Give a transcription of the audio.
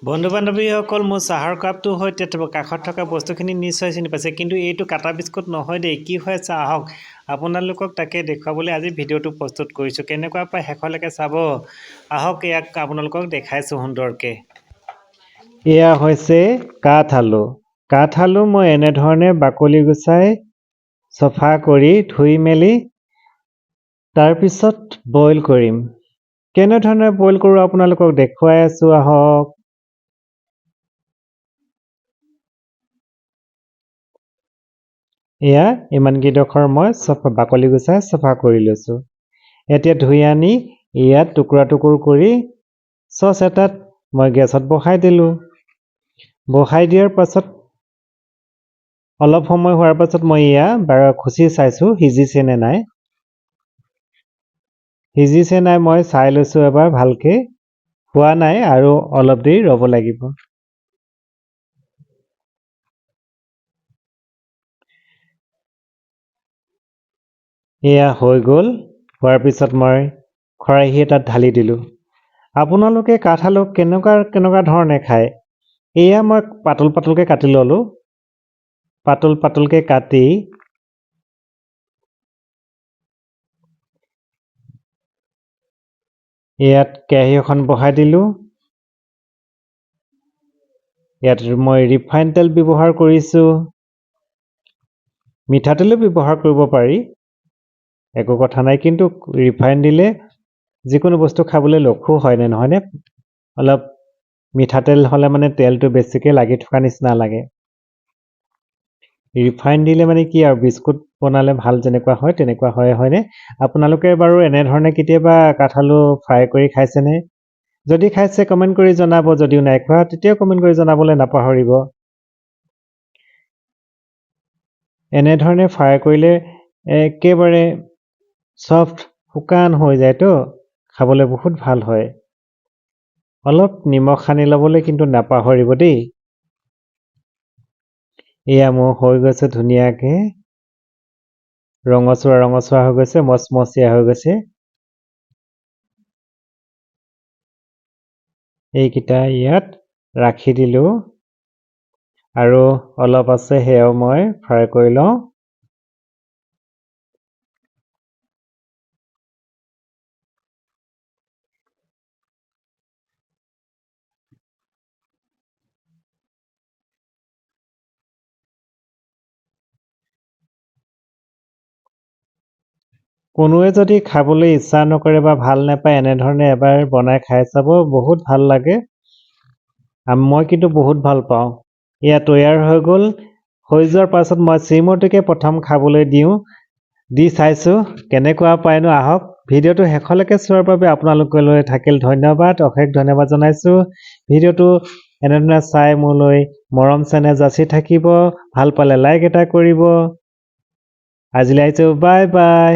বন্ধু বান্ধৱীসকল মোৰ চাহৰ কাপটোৰ সৈতে কাষত থকা বস্তুখিনি নিশ্চয় চিনি পাইছে, কিন্তু এইটো কাটা বিস্কুট নহয় দেই। কি হৈছে আহক আপোনালোকক তাকে দেখুৱাবলৈ আজি ভিডিঅ'টো প্ৰস্তুত কৰিছোঁ। কেনেকুৱা পায় শেষলৈকে চাব। আহক ইয়াক আপোনালোকক দেখাইছোঁ সুন্দৰকৈ। এয়া হৈছে কাঠআলু। কাঠআলু মই এনেধৰণে বাকলি গুচাই চফা কৰি ধুই মেলি তাৰপিছত বইল কৰিম। কেনেধৰণে বইল কৰোঁ আপোনালোকক দেখুৱাই আছোঁ আহক। এয়া ইমানকেইডোখৰ মই বাকলি গুচাই চফা কৰি লৈছোঁ। এতিয়া ধুই আনি ইয়াত টুকুৰা টুকুৰ কৰি চচ এটাত মই গেছত বহাই দিলোঁ। বহাই দিয়াৰ পাছত অলপ সময় হোৱাৰ পাছত মই খুচি চাইছোঁ সিজিছে নে নাই। সিজিছে নাই মই চাই লৈছোঁ এবাৰ ভালকৈ। হোৱা নাই আৰু অলপ দেৰি ৰ'ব লাগিব। এয়া হৈ গ'ল। হোৱাৰ পিছত মই খৰাহী এটাত ঢালি দিলোঁ। আপোনালোকে কাঠআলু কেনেকুৱা ধৰণে খায়। এয়া মই পাতল পাতলকৈ কাটি ল'লোঁ। পাতল পাতলকৈ কাটি ইয়াত কেৰাহী এখন বহাই দিলোঁ। ইয়াত মই ৰিফাইন তেল ব্যৱহাৰ কৰিছোঁ। মিঠাতেলো ব্যৱহাৰ কৰিব পাৰি, একো কথা নাই, কিন্তু ৰিফাইন দিলে যিকোনো বস্তু খাবলৈ লঘু হয়নে নহয়নে। অলপ মিঠাতেল হ'লে মানে তেলটো বেছিকৈ লাগি থকা নিচিনা লাগে। ৰিফাইন দিলে মানে কি আৰু বিস্কুট বনালে ভাল যেনেকুৱা হয় তেনেকুৱা হয়নে। আপোনালোকে বাৰু এনেধৰণে কেতিয়াবা কাঠআলু ফ্ৰাই কৰি খাইছেনে? যদি খাইছে কমেণ্ট কৰি জনাব, যদিও নাই খোৱা তেতিয়াও কমেণ্ট কৰি জনাবলৈ নাপাহৰিব। এনেধৰণে ফ্ৰাই কৰিলে একেবাৰে চফ্ট শুকান হৈ যায়তো, খাবলৈ বহুত ভাল হয়। অলপ নিমখ সানি ল'বলৈ কিন্তু নাপাহৰিব দেই। এয়া মোৰ হৈ গৈছে ধুনীয়াকৈ ৰঙচুৱা হৈ গৈছে, মচমচীয়া হৈ গৈছে। এইকেইটা ইয়াত ৰাখি দিলোঁ আৰু অলপ আছে সেয়াও মই ফ্ৰাই কৰি লওঁ। কোনোৱে যদি খাবলৈ ইচ্ছা নকৰে বা ভাল নাপায়, এনেধৰণে এবাৰ বনাই খাই চাব, বহুত ভাল লাগে। মই কিন্তু বহুত ভাল পাওঁ। এয়া তৈয়াৰ হৈ গ'ল। হৈ যোৱাৰ পাছত মই শ্ৰীমতীকে প্ৰথম খাবলৈ দি চাইছোঁ কেনেকুৱা পায়নো। আহক ভিডিঅ'টো শেষলৈকে চোৱাৰ বাবে আপোনালোকলৈ থাকিল ধন্যবাদ, অশেষ ধন্যবাদ জনাইছোঁ। ভিডিঅ'টো এনেধৰণে চাই মোলৈ মৰম চেনেহ যাচি থাকিব। ভাল পালে লাইক এটা কৰিব। আজিলৈ আহিছোঁ, বাই বাই।